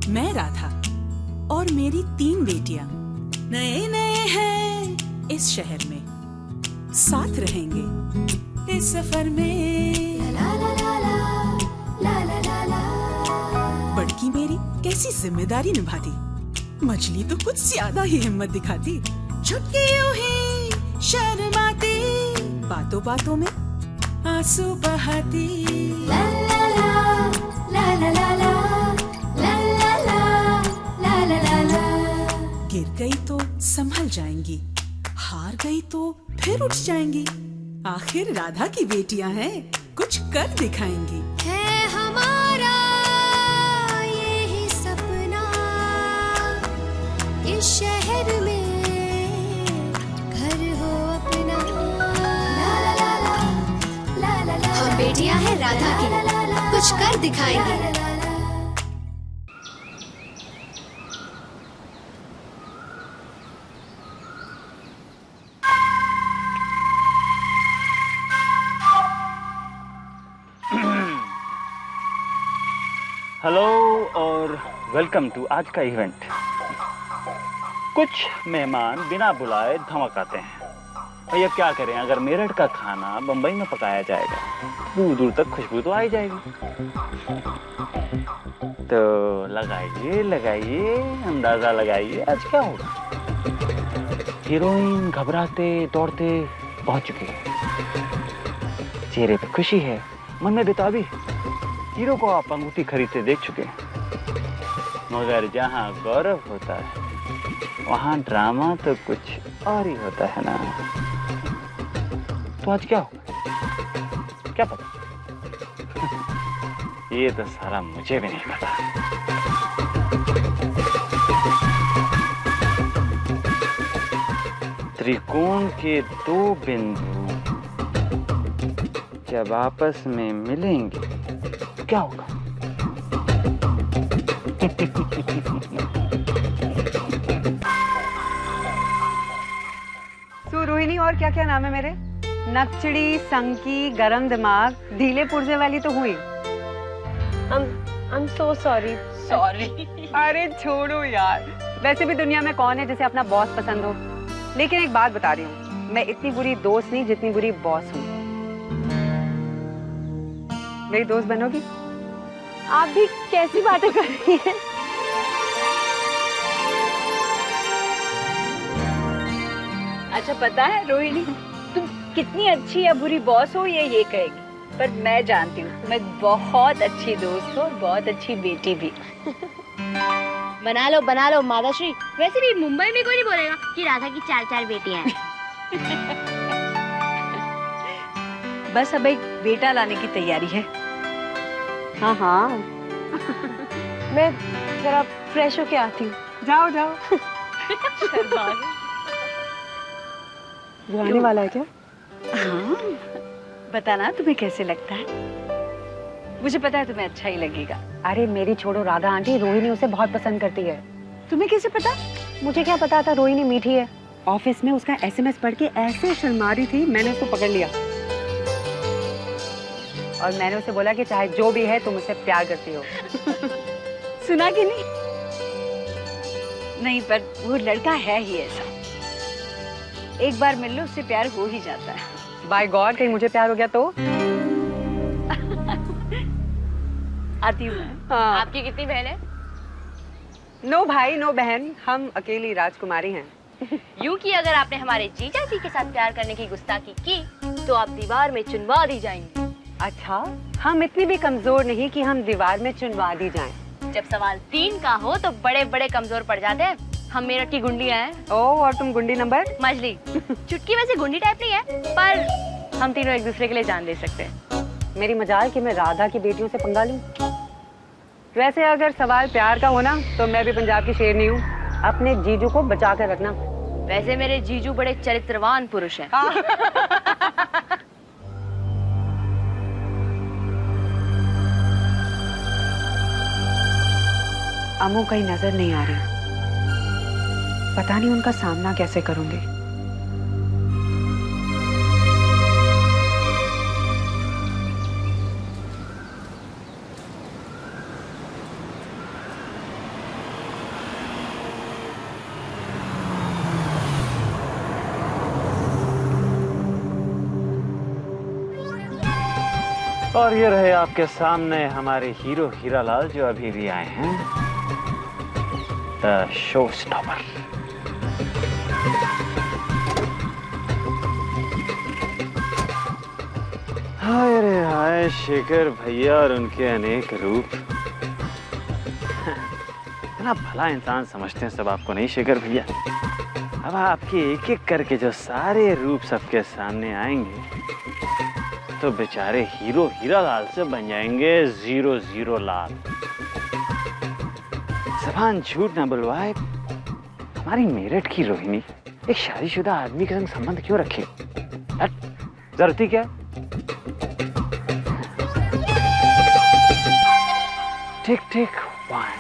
मैं राधा और मेरी 3 बेटियां नए नए हैं इस शहर में, साथ रहेंगे इस सफर में। बड़की मेरी कैसी जिम्मेदारी निभाती, मछली तो कुछ ज्यादा ही हिम्मत दिखाती। छुटकी यूं ही शर्माती, बातों बातों में आंसू बहाती। गिर गई तो संभल जाएंगी, हार गई तो फिर उठ जाएंगी। आखिर राधा की बेटियां हैं, कुछ कर दिखाएंगी। है हमारा यही सपना, इस शहर में घर हो अपना। हम बेटियां हैं राधा की, कुछ कर दिखाएंगे। हेलो और वेलकम टू आज का इवेंट। कुछ मेहमान बिना बुलाए धमक आते हैं। भैया क्या करें, अगर मेरठ का खाना बंबई में पकाया जाएगा दूर दूर तक खुशबू तो आ ही जाएगी। तो लगाइए लगाइए, अंदाजा लगाइए आज क्या होगा। हीरोइन घबराते दौड़ते पहुंच चुकी है, चेहरे पे खुशी है, मन में बेताबी। हीरो को आप अंगूठी खरीदते देख चुके हैं, मगर जहाँ गौरव होता है वहाँ ड्रामा तो कुछ और ही होता है ना। तो आज क्या होगा क्या पता। ये तो सारा मुझे भी नहीं पता। त्रिकोण के 2 बिंदु जब आपस में मिलेंगे क्या होगा। सो रोहिणी, और क्या क्या नाम है मेरे? नक्चड़ी, संकी, गरम दिमाग, ढीले पुर्जे वाली तो हुई। I'm so sorry. अरे छोड़ो यार, वैसे भी दुनिया में कौन है जिसे अपना बॉस पसंद हो। लेकिन एक बात बता रही हूँ, मैं इतनी बुरी दोस्त नहीं जितनी बुरी बॉस हूँ। मेरी दोस्त बनोगी? आप भी कैसी बातें कर रही हैं? अच्छा पता है रोहिणी, तुम कितनी अच्छी या बुरी बॉस हो ये कहेगी, पर मैं जानती हूँ तुम्हें बहुत अच्छी दोस्त हो और बहुत अच्छी बेटी भी। बना लो माताश्री। वैसे भी मुंबई में कोई नहीं बोलेगा कि राधा की 4 बेटियां हैं। बस अब एक बेटा लाने की तैयारी है। हाँ हाँ। मैं जरा फ्रेश होके आती हूँ। जाओ जाओ। वो आने वाला है क्या? हाँ, बताना तुम्हें कैसे लगता है। मुझे पता है तुम्हें अच्छा ही लगेगा। अरे मेरी छोड़ो राधा आंटी, रोहिणी उसे बहुत पसंद करती है। तुम्हें कैसे पता? मुझे क्या पता था रोहिणी मीठी है। ऑफिस में उसका SMS पढ़ के ऐसे शर्मा रही थी, मैंने उसको पकड़ लिया और मैंने उसे बोला कि चाहे जो भी है तुम उससे प्यार करती हो। सुना कि नहीं? नहीं, पर वो लड़का है ही ऐसा, एक बार मिल लो उससे प्यार हो ही जाता है। बाय गॉड, कहीं मुझे प्यार हो गया तो? आती हूँ मैं। हाँ। आपकी कितनी बहन है? नो भाई नो बहन, हम अकेली राजकुमारी हैं। यूं कि अगर आपने हमारे जीजा जी के साथ प्यार करने की गुस्ताखी की तो आप दीवार में चुनवा दी जाएंगी। अच्छा, हम इतनी भी कमजोर नहीं कि हम दीवार में चुनवा दी जाएं। जब सवाल 3 का हो तो बड़े बड़े कमजोर पड़ जाते हैं। हम मेरठ की गुंडियां हैं। ओह, और तुम गुंडी नंबर? मछली। चुटकी वैसे गुंडी टाइप नहीं है, पर हम तीनों एक दूसरे के लिए जान दे सकते हैं। मेरी मजाल कि मैं राधा की बेटियों से पंगा लूं। वैसे अगर सवाल प्यार का होना तो मैं भी पंजाब की शेरनी हूँ। अपने जीजू को बचा कर रखना। वैसे मेरे जीजू बड़े चरित्रवान पुरुष हैं। अमू कहीं नजर नहीं आ रही, पता नहीं उनका सामना कैसे करूंगी। और ये रहे आपके सामने हमारे हीरो हीरालाल जो अभी भी आए हैं, द शो स्टॉपर। हाय रे हाय, शेखर भैया और उनके अनेक रूप। इतना भला इंसान समझते हैं सब आपको, नहीं शेखर भैया? अब आपके एक एक करके जो सारे रूप सबके सामने आएंगे तो बेचारे हीरो हीरालाल से बन जाएंगे 00 लाल। ज़बान झूठ ना बुलवाए, हमारी मेरठ की रोहिणी एक शादीशुदा आदमी के संग संबंध क्यों रखे? जरूरती क्या? टिक टिक 1,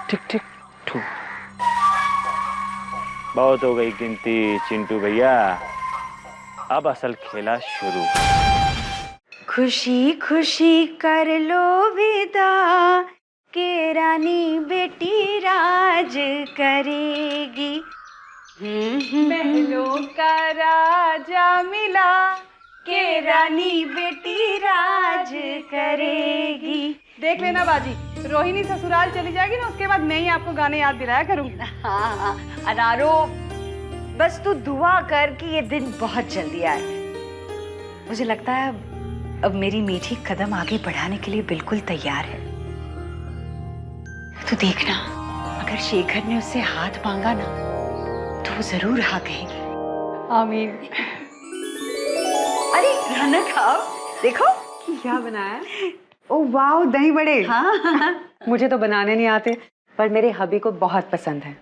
टिक टिक 2। बहुत हो गई गिनती चिंटू भैया, अब असल खेला शुरू। खुशी खुशी कर लो विदा के रानी बेटी राज करेगी। महलों का राजा मिला के रानी बेटी राज करेगी। देख लेना बाजी, रोहिणी ससुराल चली जाएगी ना, उसके बाद मैं ही आपको गाने याद दिलाया करूंगी। हाँ अनारो, बस तू दुआ कर कि ये दिन बहुत जल्दी आए। मुझे लगता है अब मेरी मीठी कदम आगे बढ़ाने के लिए बिल्कुल तैयार है। तू देखना, अगर शेखर ने उससे हाथ मांगा ना तो वो जरूर हाँ कहेगी। आमीन। अरे खाना खाओ, देखो क्या बनाया? ओह वाह, दही बड़े। हाँ मुझे तो बनाने नहीं आते, पर मेरे हबी को बहुत पसंद है।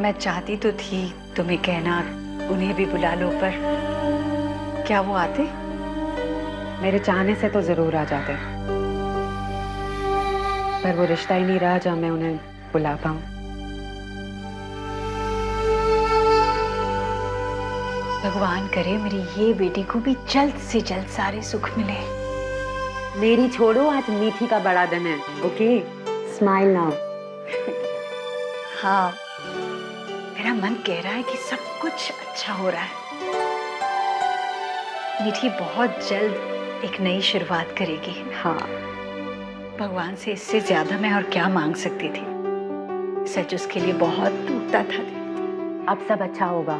मैं चाहती तो थी तुम्हें कहना उन्हें भी बुला लो, पर क्या वो आते? मेरे चाहने से तो जरूर आ जाते, पर वो रिश्ता ही नहीं रहा जहाँ मैं उन्हें बुला पाऊं। भगवान करे मेरी ये बेटी को भी जल्द से जल्द सारे सुख मिले। मेरी छोड़ो, आज मीठी का बड़ा दिन है। Okay, smile now. हाँ, मेरा मन कह रहा है कि सब कुछ अच्छा हो रहा है। मीठी बहुत जल्द एक नई शुरुआत करेगी। हाँ, भगवान से इससे ज्यादा मैं और क्या मांग सकती थी। सच उसके लिए बहुत टूटता था। अब सब अच्छा होगा।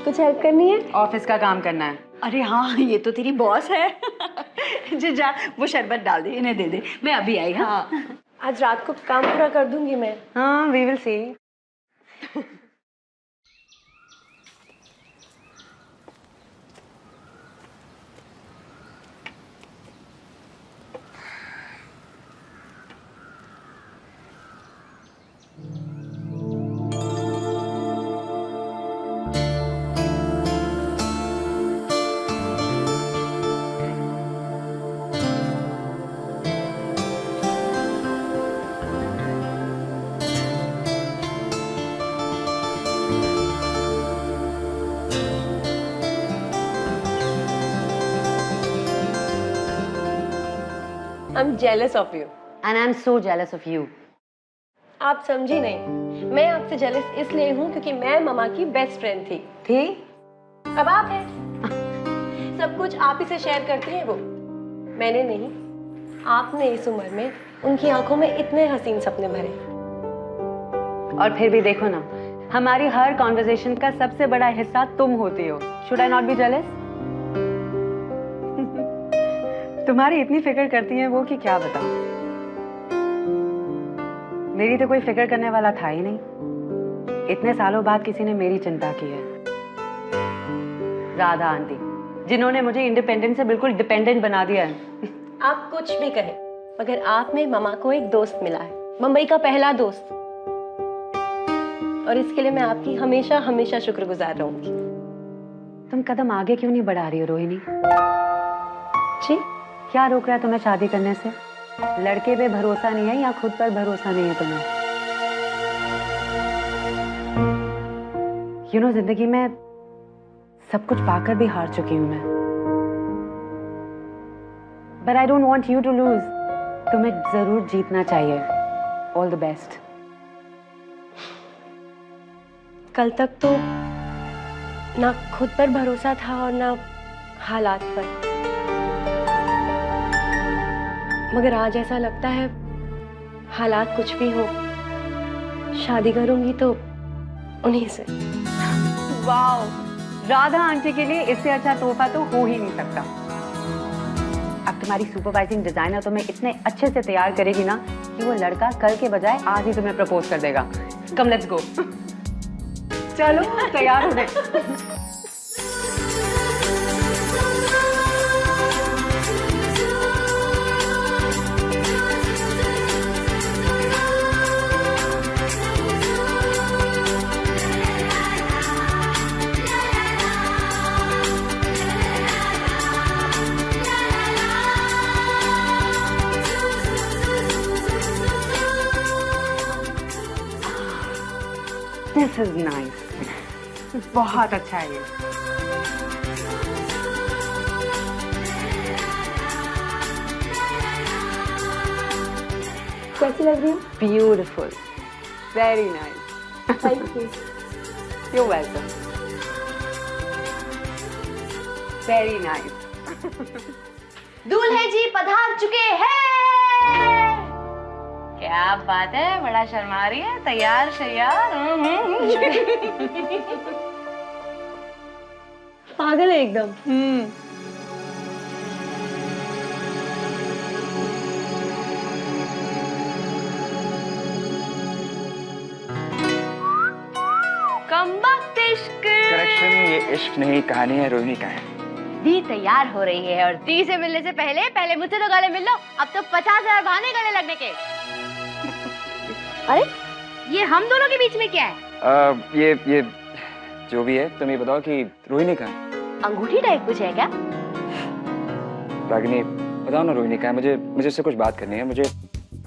कुछ हेल्प करनी है? ऑफिस का काम करना है। अरे हाँ, ये तो तेरी बॉस है। जा वो शरबत डाल दे, इन्हें दे दे, मैं अभी आई। हाँ, आज रात को काम पूरा कर दूंगी मैं। हाँ, we will see. I'm jealous of you. And I'm so jealous of you. आप समझी नहीं, मैं आपसे जेलस इसलिए हूँ क्योंकि मैं ममा की बेस्ट फ्रेंड थी। अब आप हैं। सब कुछ आप ही से शेयर करती हैं वो, मैंने नहीं। आपने इस उम्र में उनकी आंखों में इतने हसीन सपने भरे। और फिर भी देखो ना, हमारी हर कॉन्वर्सेशन का सबसे बड़ा हिस्सा तुम होती हो। Should I not be jealous? तुम्हारी इतनी फिक्र करती हैं वो कि क्या बताऊं। मेरी तो कोई फिक्र करने वाला था ही नहीं। इतने सालों बाद किसी ने मेरी चिंता की है। राधा आंटी, जिन्होंने मुझे इंडिपेंडेंट से बिल्कुल डिपेंडेंट बना दिया है। आप कुछ भी कहें, मगर आप में ममा को एक दोस्त मिला है, मुंबई का पहला दोस्त। और इसके लिए मैं आपकी हमेशा हमेशा शुक्रगुजार रहूंगी। तुम कदम आगे क्यों नहीं बढ़ा रही हो रोहिणी? जी, क्या रोक रहा है तुम्हें शादी करने से? लड़के पे भरोसा नहीं है या खुद पर भरोसा नहीं है तुम्हें? You know, जिंदगी में सब कुछ पाकर भी हार चुकी हूं मैं। But I don't want you to lose. तुम्हें जरूर जीतना चाहिए। All the best. कल तक तो ना खुद पर भरोसा था और ना हालात पर। मगर आज ऐसा लगता है हालात कुछ भी हो, शादी करूंगी तो उन्हीं से। वाओ, राधा आंटी के लिए इससे अच्छा तोहफा तो हो ही नहीं सकता। अब तुम्हारी सुपरवाइजिंग डिजाइनर तुम्हें इतने अच्छे से तैयार करेगी ना कि वो लड़का कल के बजाय आज ही तुम्हें प्रपोज कर देगा। Come let's go. चलो तैयार हो गए। This is nice. बहुत अच्छा है ये। कैसी लग रही है? Beautiful. Very nice. Thank you. You're welcome. Very nice. दूल्हे जी पधार चुके हैं। क्या बात है, बड़ा शर्मा रही है। तैयार शैयार। पागल है एकदम। कमबख्त इश्क। करेक्शन, ये इश्क नहीं, कहानी है, रोहिणी का है। दी तैयार हो रही है और दी से मिलने से पहले मुझसे तो गले मिल लो। अब तो 50,000 बहाने गले लगने के। अरे ये हम दोनों के बीच में क्या है? ये जो भी है, तुम ये बताओ कि रोहिणी का है। अंगूठी टाइप कुछ है क्या? रागिनी बताओ ना, रोहिणी का है। मुझे उससे कुछ बात करनी है। मुझे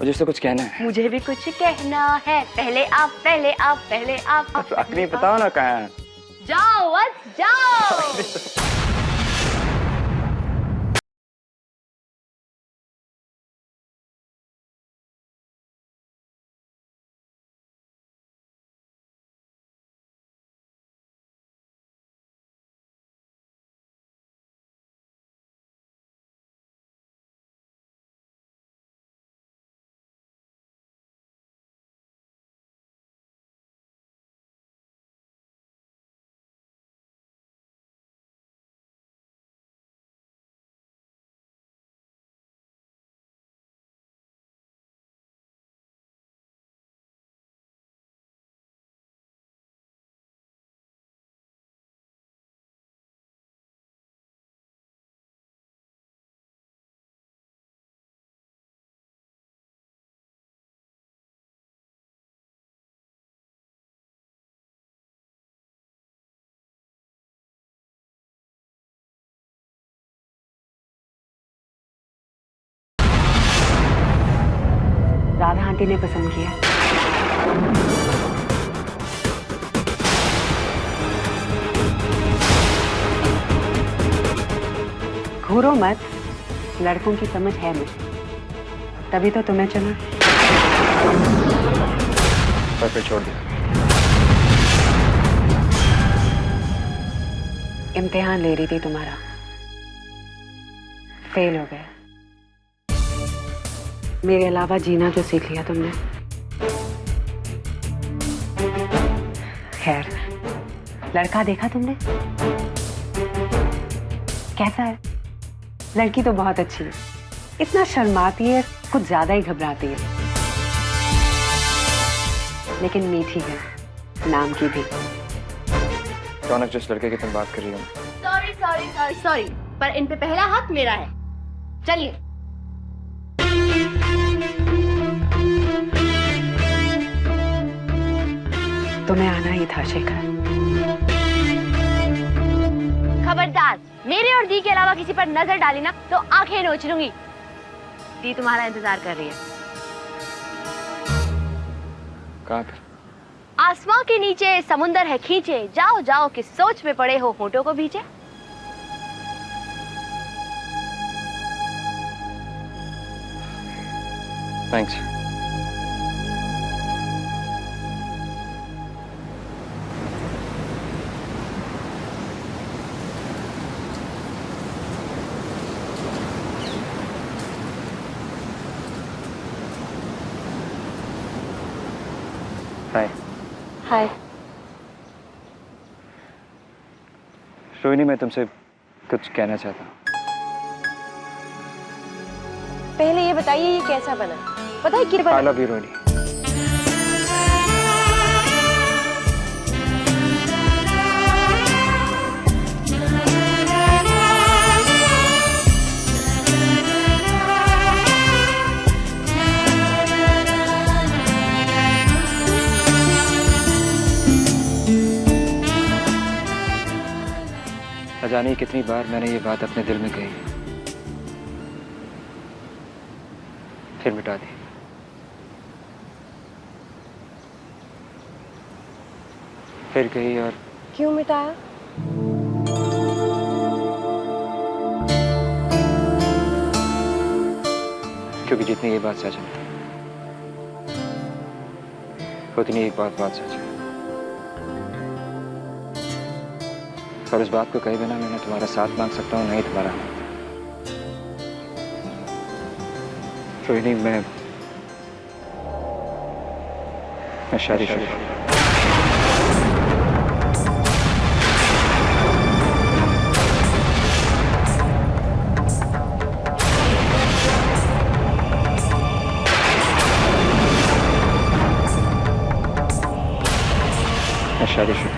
उससे कुछ कहना है। मुझे भी कुछ कहना है। पहले आप। रागिनी बताओ ना कहाँ है। जाओ बस जाओ। राधा आंटी ने पसंद किया। घूरो मत, लड़कों की समझ है मुझे, तभी तो तुम्हें चुना। पर फिर छोड़ दिया। इम्तिहान ले रही थी तुम्हारा, फेल हो गए। मेरे अलावा जीना जो सीख लिया तुमने। खैर, लड़का देखा तुमने? कैसा है? लड़की तो बहुत अच्छी है, इतना शर्माती है, कुछ ज्यादा ही घबराती है, लेकिन मीठी है, नाम की भी। रौनक, जिस लड़के की तुम बात कर रही हो। सॉरी, पर इन पे पहला हक मेरा है। चलिए। तुम्हें आना ही था शेखर। खबरदार, मेरे और दी के अलावा किसी पर नजर डाली ना तो आंखें नोच लूंगी। दी तुम्हारा इंतजार कर रही है। कहाँ पर? आसमां के नीचे समुंदर है खींचे, जाओ जाओ किस सोच में पड़े हो, होठों को भींचे। थैंक्स। हाय। हाय। रोहिणी, मैं तुमसे कुछ कहना चाहता हूँ। पहले ये बताइए ये कैसा बना? पता है कि I love you, रोहिणी। न जाने कितनी बार मैंने ये बात अपने दिल में कही, फिर मिटा दी। फिर कही और क्यों मिटाया? क्योंकि जितनी ये बात सच है उतनी एक बात सच है। और उस बात को कहे बिना मैं तुम्हारा साथ मांग सकता हूँ, नहीं तुम्हारा हाथ। रोहिणी, मैं शादी शुरू शादी शुरू।